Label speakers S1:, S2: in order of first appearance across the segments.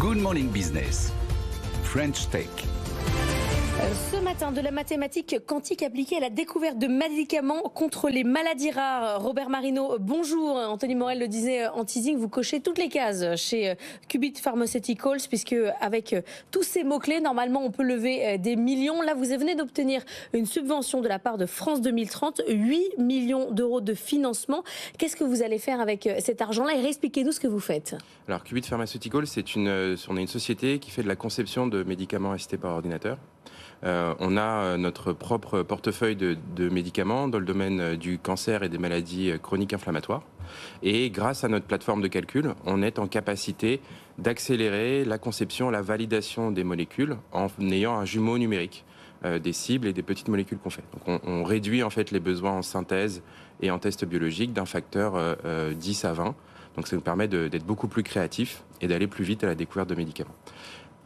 S1: Good Morning Business, French Tech.
S2: Ce matin, de la mathématique quantique appliquée à la découverte de médicaments contre les maladies rares. Robert Marino, bonjour. Anthony Morel le disait en teasing, vous cochez toutes les cases chez Qubit Pharmaceuticals, puisque avec tous ces mots-clés, normalement, on peut lever des millions. Là, vous venez d'obtenir une subvention de la part de France 2030, 8 millions d'euros de financement. Qu'est-ce que vous allez faire avec cet argent-là et réexpliquez-nous ce que vous faites. Alors,
S3: Qubit Pharmaceuticals, on est une société qui fait de la conception de médicaments assistés par ordinateur. On a notre propre portefeuille de médicaments dans le domaine du cancer et des maladies chroniques inflammatoires. Et grâce à notre plateforme de calcul, on est en capacité d'accélérer la conception, la validation des molécules en ayant un jumeau numérique des cibles et des petites molécules qu'on fait. Donc on réduit en fait les besoins en synthèse et en test biologique d'un facteur 10 à 20. Donc ça nous permet d'être beaucoup plus créatifs et d'aller plus vite à la découverte de médicaments.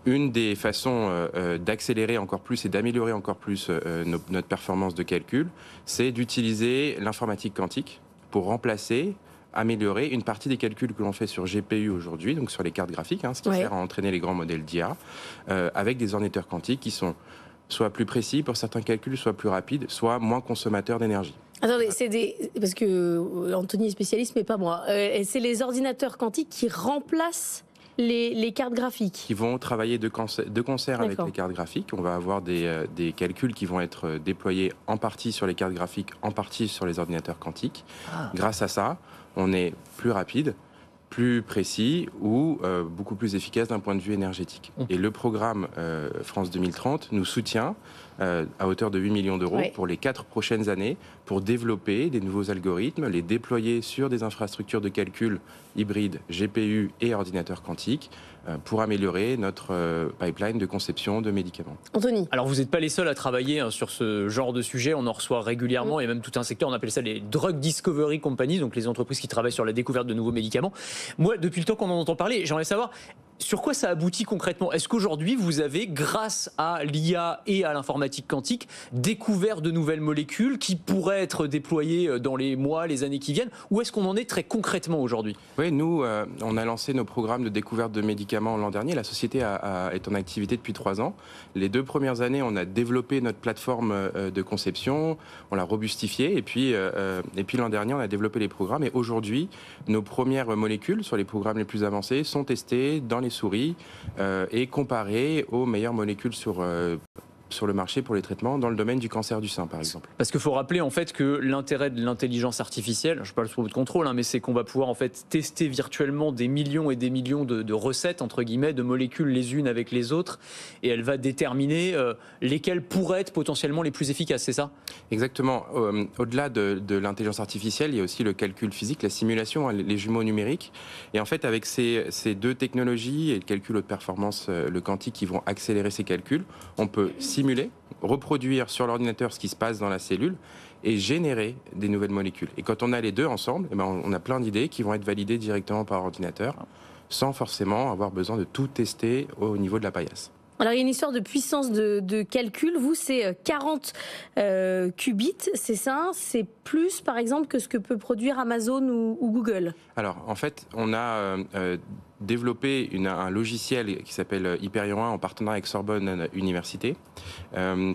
S3: Une des façons d'accélérer encore plus et d'améliorer encore plus notre performance de calcul, c'est d'utiliser l'informatique quantique pour remplacer, améliorer une partie des calculs que l'on fait sur GPU aujourd'hui, donc sur les cartes graphiques, ce qui sert à entraîner les grands modèles d'IA, avec des ordinateurs quantiques qui sont soit plus précis pour certains calculs, soit plus rapides, soit moins consommateurs d'énergie.
S2: Attendez, parce que Anthony est spécialiste, mais pas moi. C'est les ordinateurs quantiques qui remplacent les cartes graphiques.
S3: Qui vont travailler de concert avec les cartes graphiques. On va avoir des calculs qui vont être déployés en partie sur les cartes graphiques, en partie sur les ordinateurs quantiques. Grâce à ça, on est plus rapide, plus précis ou beaucoup plus efficace d'un point de vue énergétique. Et le programme France 2030 nous soutient à hauteur de 8 millions d'euros pour les 4 prochaines années pour développer des nouveaux algorithmes, les déployer sur des infrastructures de calcul hybrides GPU et ordinateurs quantiques pour améliorer notre pipeline de conception de médicaments.
S2: Anthony.
S4: Alors vous n'êtes pas les seuls à travailler sur ce genre de sujet, on en reçoit régulièrement et même tout un secteur, on appelle ça les Drug Discovery Companies, donc les entreprises qui travaillent sur la découverte de nouveaux médicaments. Moi, depuis le temps qu'on en entend parler, j'aimerais savoir sur quoi ça aboutit concrètement. Est-ce qu'aujourd'hui, vous avez, grâce à l'IA et à l'informatique quantique, découvert de nouvelles molécules qui pourraient être déployées dans les mois, les années qui viennent? Où est-ce qu'on en est très concrètement aujourd'hui?
S3: Oui, nous, on a lancé nos programmes de découverte de médicaments l'an dernier. La société est en activité depuis 3 ans. Les 2 premières années, on a développé notre plateforme de conception, on l'a robustifiée, et puis l'an dernier, on a développé les programmes. Et aujourd'hui, nos premières molécules sur les programmes les plus avancés sont testées dans les souris et comparées aux meilleures molécules sur le marché pour les traitements dans le domaine du cancer du sein, par exemple.
S4: Parce qu'il faut rappeler en fait que l'intérêt de l'intelligence artificielle, je parle sous votre contrôle, mais c'est qu'on va pouvoir en fait tester virtuellement des millions et des millions de recettes, entre guillemets, de molécules les unes avec les autres, et elle va déterminer lesquelles pourraient être potentiellement les plus efficaces, c'est ça? Exactement.
S3: Au-delà de l'intelligence artificielle, il y a aussi le calcul physique, la simulation, les jumeaux numériques. Et en fait, avec ces 2 technologies et le calcul haute performance, le quantique, qui vont accélérer ces calculs, on peut simuler, reproduire sur l'ordinateur ce qui se passe dans la cellule et générer des nouvelles molécules. Et quand on a les 2 ensemble, on a plein d'idées qui vont être validées directement par ordinateur sans forcément avoir besoin de tout tester au niveau de la paillasse.
S2: Alors il y a une histoire de puissance de calcul. Vous, c'est 40 qubits, c'est ça? C'est plus, par exemple, que ce que peut produire Amazon ou Google?
S3: Alors, en fait, on a développé un logiciel qui s'appelle Hyperion 1 en partenariat avec Sorbonne Université,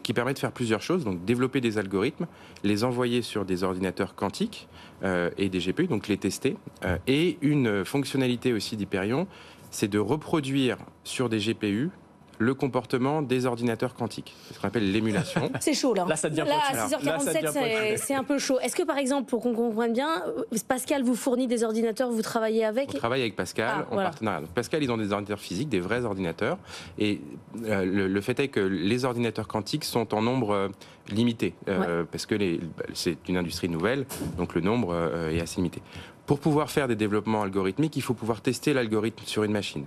S3: qui permet de faire plusieurs choses. Donc, développer des algorithmes, les envoyer sur des ordinateurs quantiques et des GPU, donc les tester. Et une fonctionnalité aussi d'Hyperion, c'est de reproduire sur des GPU le comportement des ordinateurs quantiques. C'est ce qu'on appelle l'émulation.
S2: C'est chaud là.
S4: Là, ça devient
S2: à 6h47, c'est un peu chaud. Est-ce que par exemple, pour qu'on comprenne bien, Pascal vous fournit des ordinateurs, vous travaillez avec?
S3: On travaille avec Pascal en partenariat. Donc Pascal, ils ont des ordinateurs physiques, des vrais ordinateurs. Et le fait est que les ordinateurs quantiques sont en nombre limité, parce que c'est une industrie nouvelle, donc le nombre est assez limité. Pour pouvoir faire des développements algorithmiques, il faut pouvoir tester l'algorithme sur une machine.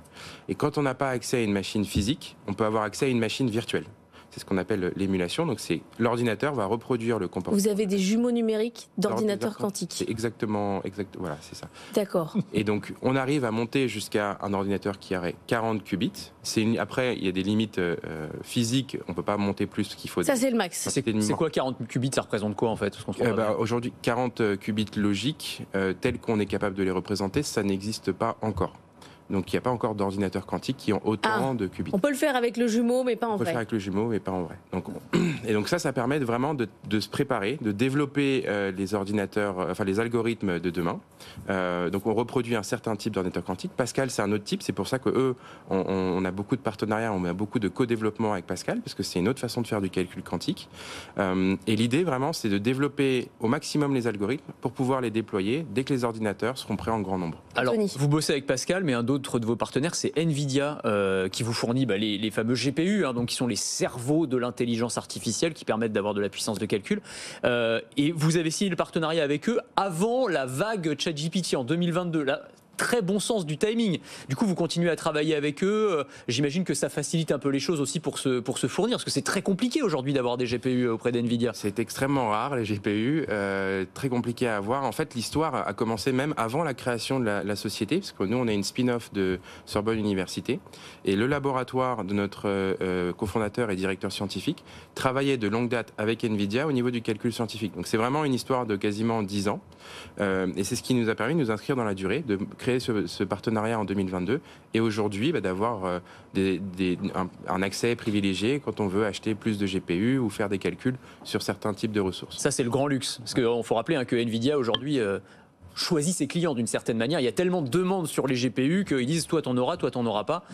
S3: Et quand on n'a pas accès à une machine physique, on peut avoir accès à une machine virtuelle. C'est ce qu'on appelle l'émulation. Donc, l'ordinateur va reproduire le comportement.
S2: Vous avez des jumeaux numériques d'ordinateurs quantiques.
S3: C'est exactement, voilà, c'est ça.
S2: D'accord.
S3: Et donc, on arrive à monter jusqu'à un ordinateur qui aurait 40 qubits. Après, il y a des limites physiques. On ne peut pas monter plus qu'il faut.
S2: Ça, c'est le max.
S4: C'est quoi 40 qubits? Ça représente quoi, en fait?
S3: Aujourd'hui, 40 qubits logiques, tels qu'on est capable de les représenter, ça n'existe pas encore. Donc il n'y a pas encore d'ordinateurs quantiques qui ont autant de qubits.
S2: On peut le faire avec le jumeau, mais pas en vrai.
S3: On peut le faire avec le jumeau, mais pas en vrai. Et donc ça permet vraiment de se préparer, de développer les ordinateurs, enfin les algorithmes de demain. Donc on reproduit un certain type d'ordinateur quantique. Pascal, c'est un autre type. C'est pour ça que on a beaucoup de partenariats, on a beaucoup de co-développement avec Pascal, parce que c'est une autre façon de faire du calcul quantique. Et l'idée vraiment, c'est de développer au maximum les algorithmes pour pouvoir les déployer dès que les ordinateurs seront prêts en grand nombre.
S4: Alors, vous bossez avec Pascal, mais un autre de vos partenaires, c'est Nvidia, qui vous fournit les fameux GPU, donc qui sont les cerveaux de l'intelligence artificielle, qui permettent d'avoir de la puissance de calcul. Et vous avez signé le partenariat avec eux avant la vague ChatGPT en 2022. Là, très bon sens du timing. Du coup, vous continuez à travailler avec eux. J'imagine que ça facilite un peu les choses aussi pour se fournir, parce que c'est très compliqué aujourd'hui d'avoir des GPU auprès d'Nvidia.
S3: C'est extrêmement rare, les GPU, très compliqué à avoir. En fait, l'histoire a commencé même avant la création de la société, parce que nous, on est une spin-off de Sorbonne Université, et le laboratoire de notre cofondateur et directeur scientifique travaillait de longue date avec Nvidia au niveau du calcul scientifique. Donc c'est vraiment une histoire de quasiment 10 ans, et c'est ce qui nous a permis de nous inscrire dans la durée, de créer ce partenariat en 2022 et aujourd'hui d'avoir un accès privilégié quand on veut acheter plus de GPU ou faire des calculs sur certains types de ressources.
S4: Ça, c'est le grand luxe, parce qu'il faut rappeler que Nvidia aujourd'hui choisit ses clients d'une certaine manière. Il y a tellement de demandes sur les GPU qu'ils disent toi t'en auras, toi t'en auras pas.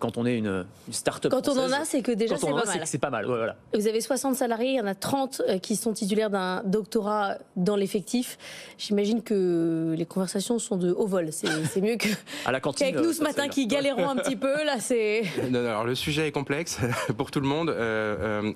S4: Quand on est une start-up
S2: quand on en a, c'est que déjà c'est pas mal.
S4: C'est pas mal. Ouais, voilà.
S2: Vous avez 60 salariés, il y en a 30 qui sont titulaires d'un doctorat dans l'effectif. J'imagine que les conversations sont de haut vol. C'est mieux que
S4: à la cantine,
S2: qu'avec nous ce matin qui galérons un petit peu. Là, c'est.
S3: Non, alors le sujet est complexe pour tout le monde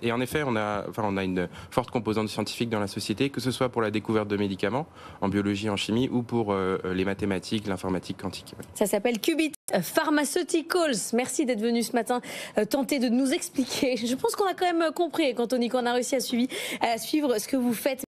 S3: et en effet on a une forte composante scientifique dans la société, que ce soit pour la découverte de médicaments en biologie, en chimie ou pour les mathématiques, l'informatique quantique.
S2: Ça s'appelle Qubit Pharmaceuticals. Merci d'être venu ce matin tenter de nous expliquer. Je pense qu'on a quand même compris, Anthony, qu'on a réussi à suivre ce que vous faites.